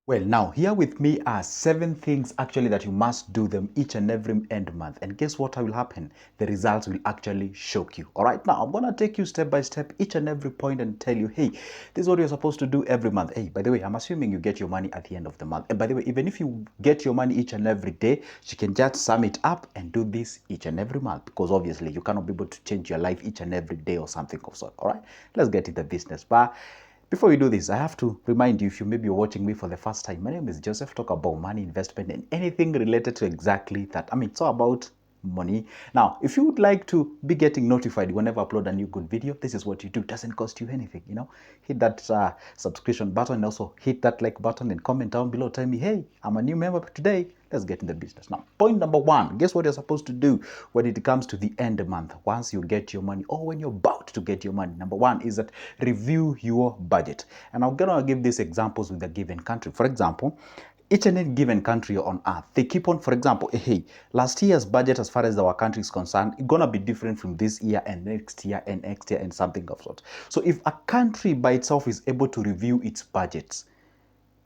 Well, now here with me are 7 things actually that you must do them each and every end month. And guess what will happen? The results will actually shock you. All right, now I'm gonna take you step by step, each and every point, and tell you, hey, this is what you're supposed to do every month. Hey, by the way, I'm assuming you get your money at the end of the month. And by the way, even if you get your money each and every day, you can just sum it up and do this each and every month, because obviously you cannot be able to change your life each and every day or something of sort. All right, let's get into business. But before we do this, I have to remind you, if you maybe you're watching me for the first time, my name is Joseph. Talk about money, investment, and anything related to exactly that. I mean, it's all about money. Now, if you would like to be getting notified whenever I upload a new good video, this is what you do. It doesn't cost you anything, Hit that subscription button and also hit that like button and comment down below. Tell me, hey, I'm a new member today. Let's get in the business. Now, point number one, guess what you're supposed to do when it comes to the end of the month? Once you get your money or when you're about to get your money, number one is that review your budget. And I'm going to give these examples with a given country. For example, each and every given country on earth, they keep on, for example, hey, last year's budget as far as our country is concerned, it's gonna be different from this year and next year and next year and something of sort. So if a country by itself is able to review its budgets,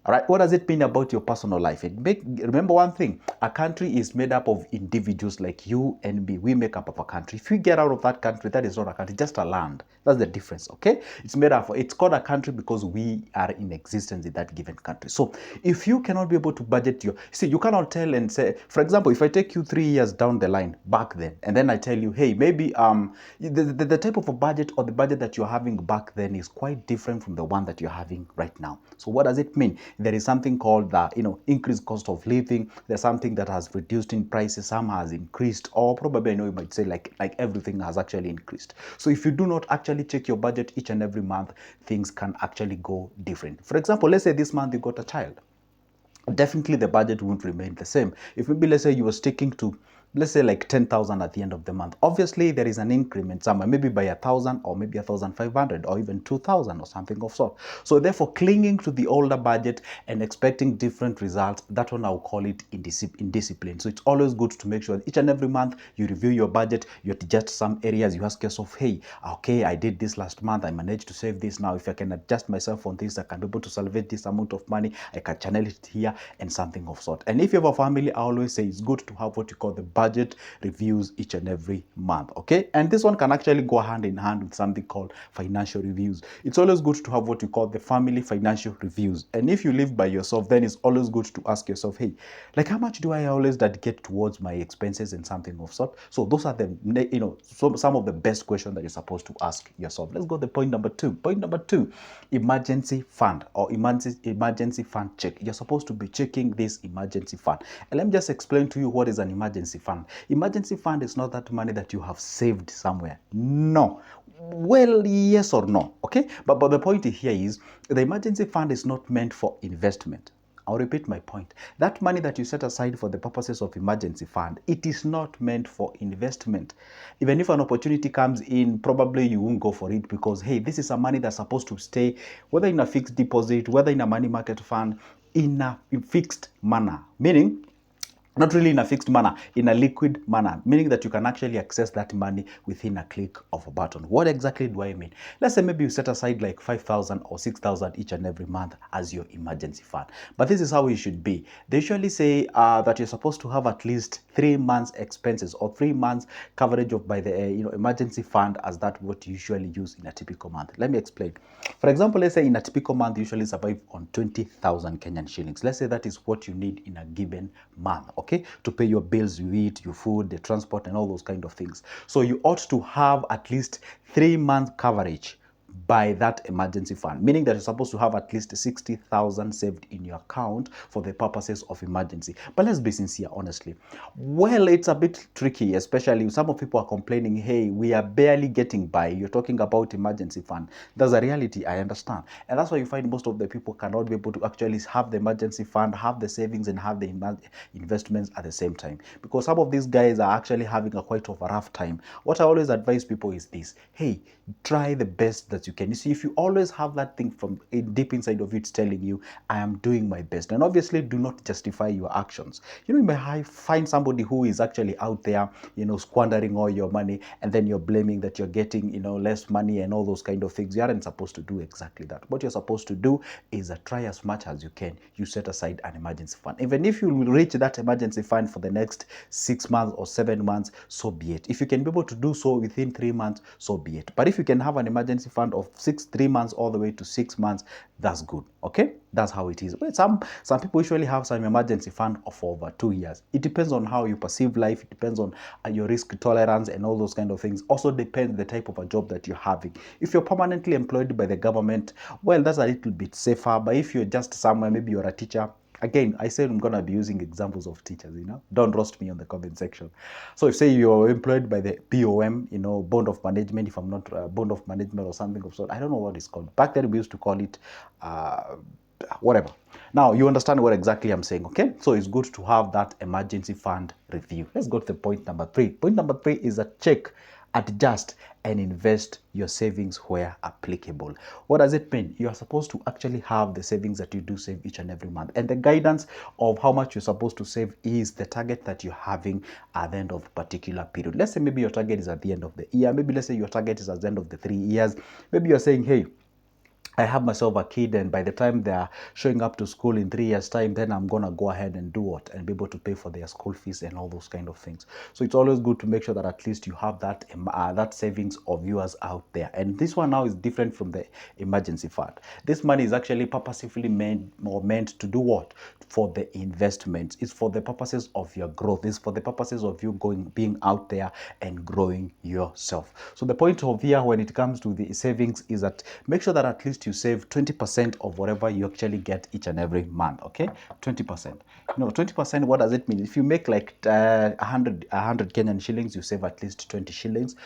all right, what does it mean about your personal life? Remember one thing, a country is made up of individuals like you and me. We make up of a country. If you get out of that country, that is not a country, just a land. That's the difference, okay? It's called a country because we are in existence in that given country. So if you cannot be able to budget you cannot tell and say, for example, if I take you 3 years down the line, back then, and then I tell you, hey, maybe the type of a budget or the budget that you're having back then is quite different from the one that you're having right now. So what does it mean? There is something called the increased cost of living. There's something that has reduced in prices, some has increased, or probably I know you might say like everything has actually increased. So if you do not actually check your budget each and every month, things can actually go different. For example, let's say this month you got a child, definitely the budget won't remain the same. If maybe let's say you were sticking to, let's say like 10,000 at the end of the month, obviously there is an increment somewhere, maybe by 1,000 or maybe 1,500 or even 2,000 or something of sort. So therefore, clinging to the older budget and expecting different results, that one I'll call it indiscipline. So it's always good to make sure that each and every month you review your budget, you adjust some areas, you ask yourself, hey, okay, I did this last month, I managed to save this. Now if I can adjust myself on this, I can be able to salvage this amount of money, I can channel it here and something of sort. And if you have a family, I always say it's good to have what you call the budget reviews each and every month, okay? And this one can actually go hand in hand with something called financial reviews. It's always good to have what you call the family financial reviews. And if you live by yourself, then it's always good to ask yourself, hey, like how much do I always dedicate towards my expenses and something of sort? So those are the some of the best questions that you're supposed to ask yourself. Let's go to point number two. Point number two, emergency fund or emergency fund check. You're supposed to be checking this emergency fund. And let me just explain to you what is an emergency fund. Emergency fund is not that money that you have saved somewhere. No. Well, yes or no, okay? But the point here is the emergency fund is not meant for investment. I'll repeat my point. That money that you set aside for the purposes of emergency fund, it is not meant for investment. Even if an opportunity comes in, probably you won't go for it because, hey, this is a money that's supposed to stay, whether in a fixed deposit, whether in a money market fund, in a fixed manner. Meaning, not really in a fixed manner, in a liquid manner, meaning that you can actually access that money within a click of a button. What exactly do I mean? Let's say maybe you set aside like 5,000 or 6,000 each and every month as your emergency fund. But this is how it should be. They usually say that you're supposed to have at least 3 months expenses or 3 months coverage of by the emergency fund, as that what you usually use in a typical month. Let me explain. For example, let's say in a typical month, you usually survive on 20,000 Kenyan shillings. Let's say that is what you need in a given month, okay, to pay your bills, you eat, your food, the transport, and all those kind of things. So you ought to have at least 3 months coverage by that emergency fund, meaning that you're supposed to have at least 60,000 saved in your account for the purposes of emergency. But let's be sincere, honestly. Well, it's a bit tricky, especially some of people are complaining, hey, we are barely getting by. You're talking about emergency fund. That's a reality, I understand. And that's why you find most of the people cannot be able to actually have the emergency fund, have the savings, and have the investments at the same time. Because some of these guys are actually having a quite of a rough time. What I always advise people is this: hey, try the best that as you can. You see, if you always have that thing from deep inside of you, it's telling you, I am doing my best. And obviously, do not justify your actions. You know, you may find somebody who is actually out there, you know, squandering all your money, and then you're blaming that you're getting, you know, less money and all those kind of things. You aren't supposed to do exactly that. What you're supposed to do is try as much as you can. You set aside an emergency fund. Even if you will reach that emergency fund for the next 6 months or 7 months, so be it. If you can be able to do so within 3 months, so be it. But if you can have an emergency fund of 3 months all the way to 6 months, that's good. Okay, that's how it is. But some people usually have some emergency fund of over 2 years. It depends on how you perceive life. It depends on your risk tolerance and all those kind of things. Also depends the type of a job that you're having. If you're permanently employed by the government, well, that's a little bit safer. But if you're just somewhere, maybe you're a teacher. Again, I said I'm going to be using examples of teachers, you know. Don't roast me on the comment section. So if, say, you're employed by the BOM, you know, bond of management, if I'm not, bond of management or something of sort. I don't know what it's called. Back then we used to call it whatever. Now, you understand what exactly I'm saying, okay? So it's good to have that emergency fund review. Let's go to the point number 3. Point number 3 is a check, adjust, and invest your savings where applicable. What does it mean? You are supposed to actually have the savings that you do save each and every month. And the guidance of how much you're supposed to save is the target that you're having at the end of a particular period. Let's say maybe your target is at the end of the year. Maybe let's say your target is at the end of the 3 years. Maybe you're saying, hey, I have myself a kid, and by the time they're showing up to school in 3 years' time, then I'm gonna go ahead and do what? And be able to pay for their school fees and all those kind of things. So it's always good to make sure that at least you have that that savings of yours out there. And this one now is different from the emergency fund. This money is actually purposefully meant to do what? For the investment. It's for the purposes of your growth. It's for the purposes of you being out there and growing yourself. So the point of here when it comes to the savings is that make sure that at least you save 20% of whatever you actually get each and every month. Okay, 20%. You know, 20%. What does it mean? If you make like 100 Kenyan shillings, you save at least 20 shillings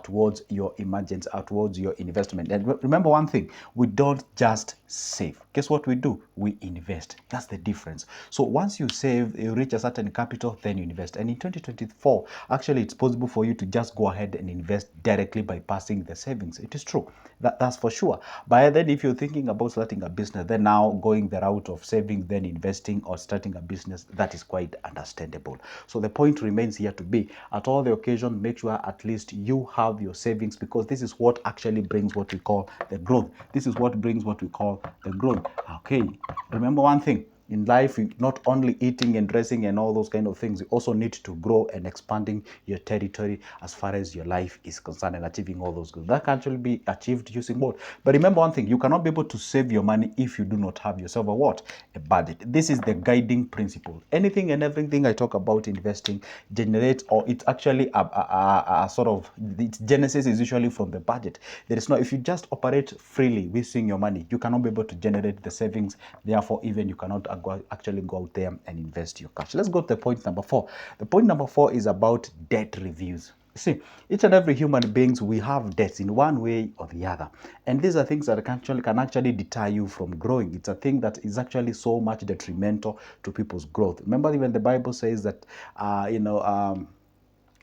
towards your emergency, towards your investment. And remember one thing: we don't just save. Guess what we do? We invest. That's the difference. So once you save, you reach a certain capital, then you invest. And in 2024, actually, it's possible for you to just go ahead and invest directly by passing the savings. It is true. That's for sure. But then if you're thinking about starting a business, then now going the route of savings, then investing or starting a business, that is quite understandable. So the point remains here to be, at all the occasion, make sure at least you have your savings, because this is what actually brings what we call the growth. This is what brings what we call the growth. Okay, remember one thing. In life, not only eating and dressing and all those kind of things, you also need to grow and expanding your territory as far as your life is concerned and achieving all those goals. That can actually be achieved using what? But remember one thing, you cannot be able to save your money if you do not have yourself a what? A budget. This is the guiding principle. Anything and everything I talk about investing generates, or it's actually a sort of, its genesis is usually from the budget. There is no, if you just operate freely wasting your money, you cannot be able to generate the savings. Therefore, even you cannot actually go out there and invest your cash. Let's go to the point number 4. The point number 4 is about debt reviews. See, each and every human beings, we have debts in one way or the other, and these are things that can actually deter you from growing. It's a thing that is actually so much detrimental to people's growth. Remember, even the Bible says that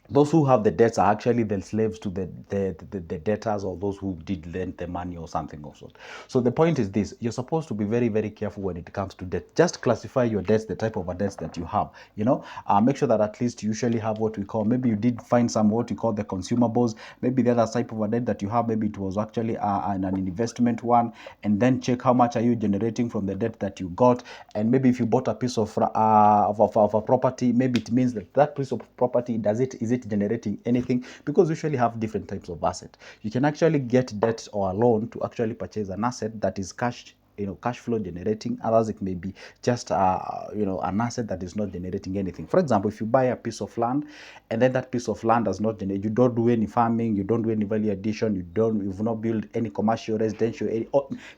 those who have the debts are actually the slaves to the debtors, or those who did lend the money or something of sort. So the point is this: you're supposed to be very, very careful when it comes to debt. Just classify your debts, the type of debts that you have. You know, make sure that at least you usually have what we call, maybe you did find some what we call the consumables. Maybe the other type of a debt that you have, maybe it was actually an investment one, and then check how much are you generating from the debt that you got. And maybe if you bought a piece of a property, maybe it means that that piece of property, is it generating anything? Because we usually have different types of asset. You can actually get debt or a loan to actually purchase an asset that is cash flow generating. Others, it may be just an asset that is not generating anything. For example, if you buy a piece of land and then that piece of land does not generate, you don't do any farming, you don't do any value addition, you've not built any commercial, residential,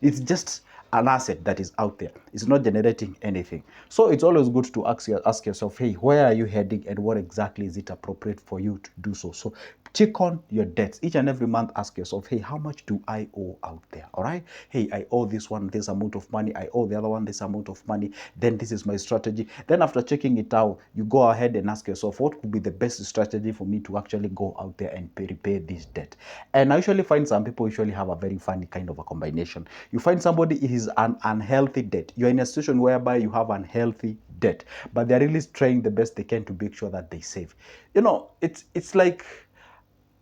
it's just an asset that is out there. It's not generating anything. So it's always good to ask yourself, hey, where are you heading and what exactly is it appropriate for you to do so? So check on your debts. Each and every month, ask yourself, hey, how much do I owe out there? All right. Hey, I owe this one this amount of money. I owe the other one this amount of money. Then this is my strategy. Then after checking it out, you go ahead and ask yourself, what could be the best strategy for me to actually go out there and repay this debt? And I usually find some people usually have a very funny kind of a combination. You find somebody is an unhealthy debt. You're in a situation whereby you have unhealthy debt, but they're really trying the best they can to make sure that they save. You know, it's like,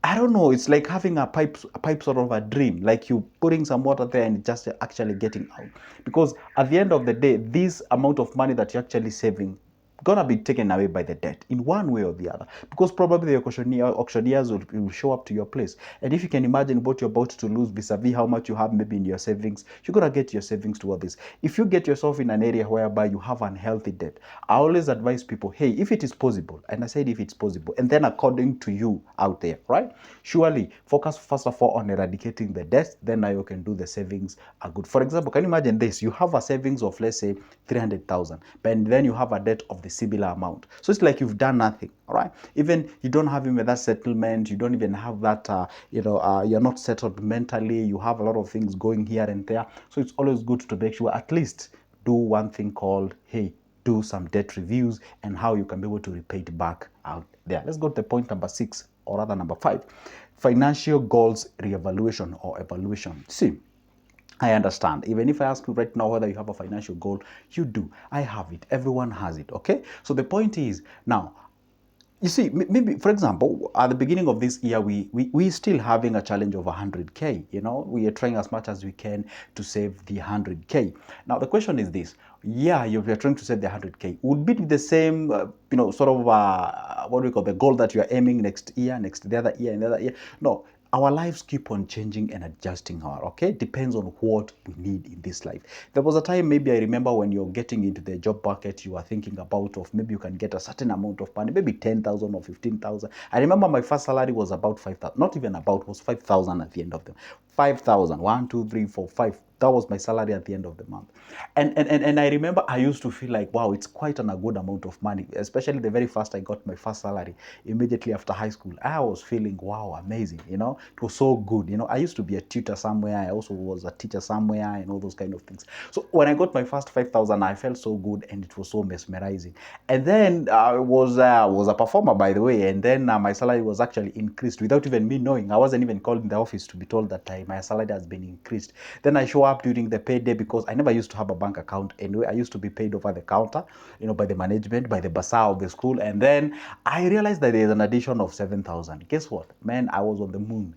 I don't know, it's like having a pipe sort of a dream, like you putting some water there and just actually getting out. Because at the end of the day, this amount of money that you're actually saving gonna be taken away by the debt in one way or the other, because probably the auctioneers will show up to your place, and if you can imagine what you're about to lose vis-a-vis how much you have maybe in your savings, you're gonna get your savings toward this. If you get yourself in an area whereby you have unhealthy debt, I always advise people, hey, if it is possible, and I said if it's possible, and then according to you out there, right, surely focus first of all on eradicating the debt, then now you can do the savings are good. For example, can you imagine this? You have a savings of, let's say, 300,000, but then you have a debt of the similar amount. So it's like you've done nothing, all right? Even you don't have even that settlement, you don't even have that, you're not settled mentally, you have a lot of things going here and there. So it's always good to make sure at least do one thing called, hey, do some debt reviews and how you can be able to repay it back out there. Let's go to the point number 6, or rather number 5, financial goals reevaluation or evaluation. See, I understand. Even if I ask you right now whether you have a financial goal, you do. I have it. Everyone has it. Okay. So the point is now, you see, maybe, for example, at the beginning of this year, we still having a challenge of 100K. You know, we are trying as much as we can to save the 100K. Now, the question is this. Yeah, you're trying to save the 100K. Would be the same, sort of, what do we call the goal that you are aiming next year, next the other year, and the other year? No. Our lives keep on changing and adjusting, okay? Depends on what we need in this life. There was a time, maybe I remember when you're getting into the job market, you are thinking about of maybe you can get a certain amount of money, maybe 10,000 or 15,000. I remember my first salary was about 5,000, not even about, was 5,000 at the end of them. 5,000, 1, 2, 3, 4, 5. That was my salary at the end of the month. And I remember I used to feel like, wow, it's quite a good amount of money, especially the very first I got my first salary immediately after high school. I was feeling, wow, amazing, it was so good. I used to be a tutor somewhere. I also was a teacher somewhere and all those kind of things. So when I got my first 5,000, I felt so good and it was so mesmerizing. And then I was a performer, by the way, and then my salary was actually increased without even me knowing. I wasn't even called in the office to be told that my salary has been increased. Then I show up during the payday because I never used to have a bank account anyway. I used to be paid over the counter, by the management, by the bazaar of the school. And then I realized that there's an addition of 7,000. Guess what? Man, I was on the moon,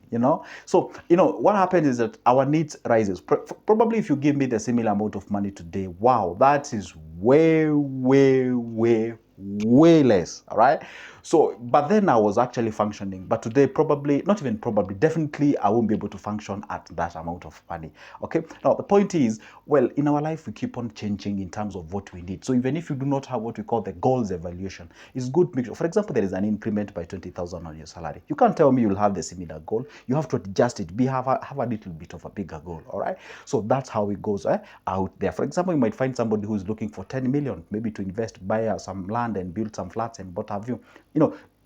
So, what happens is that our needs rises. Probably if you give me the similar amount of money today, wow, that is way, way, way, way less, all right? So, but then I was actually functioning. But today, probably, not even probably, definitely, I won't be able to function at that amount of money. Okay. Now, the point is, well, in our life, we keep on changing in terms of what we need. So, even if you do not have what we call the goals evaluation, it's good to make sure. For example, there is an increment by 20,000 on your salary. You can't tell me you'll have the similar goal. You have to adjust it. Have a little bit of a bigger goal. All right. So that's how it goes out there. For example, you might find somebody who is looking for 10 million, maybe to invest, buy some land and build some flats and what have you.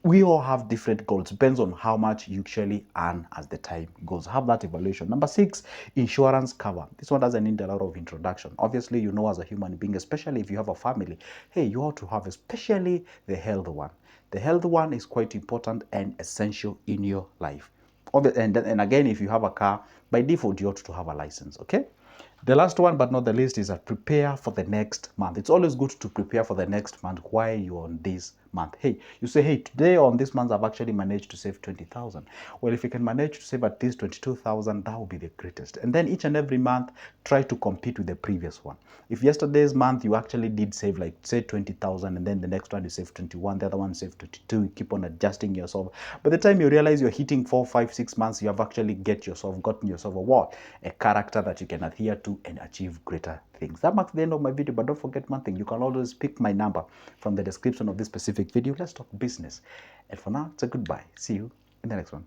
We all have different goals. Depends on how much you actually earn as the time goes. Have that evaluation. Number 6, insurance cover. This one doesn't need a lot of introduction. Obviously, as a human being, especially if you have a family, hey, you ought to have especially the health one. The health one is quite important and essential in your life. And again, if you have a car, by default, you ought to have a license, okay? The last one, but not the least, is that prepare for the next month. It's always good to prepare for the next month while you're on this month. Hey, you say, hey, today on this month, I've actually managed to save 20,000. Well, if you can manage to save at least 22,000, that would be the greatest. And then each and every month, try to compete with the previous one. If yesterday's month, you actually did save, like, say, 20,000, and then the next one you save 21, the other one save 22, you keep on adjusting yourself. By the time you realize you're hitting 4, 5, 6 months, you have actually gotten yourself a what? A character that you can adhere to and achieve greater things. That marks the end of my video, but don't forget one thing. You can always pick my number from the description of this specific video. Let's talk business. And for now, it's a goodbye. See you in the next one.